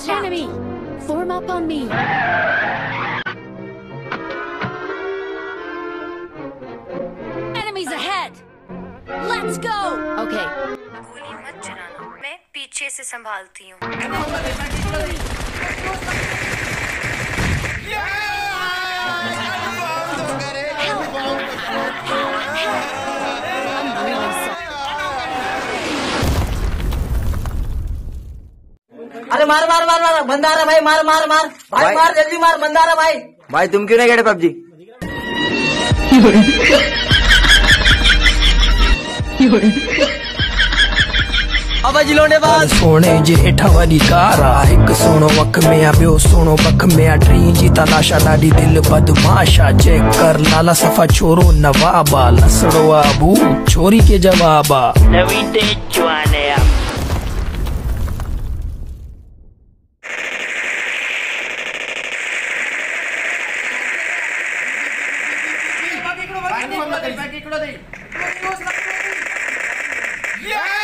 Watch out! Enemy! Form up on me! Enemies ahead! Let's go! Okay. गोली मत चलाना, मैं पीछे से संभालती हूँ। अरे मार मार मार मार बंदा आ रहा भाई, मार मार मार भाई, मार जल्दी मार, बंदा आ रहा भाई। भाई तुम क्यों नहीं खेले पबजी? सोने जे हेठा वाली कारा, एक सोनो वक में आ ॿियो सोनो बख में आ, टी जी तलाशा ॾाढी दिल बदमाशा, चेक कर लाला सफ़ा छोरो नवाबा, लसड़ो आबू छोरी के जवाबा, नवी तेज जवाने आ। Yeah!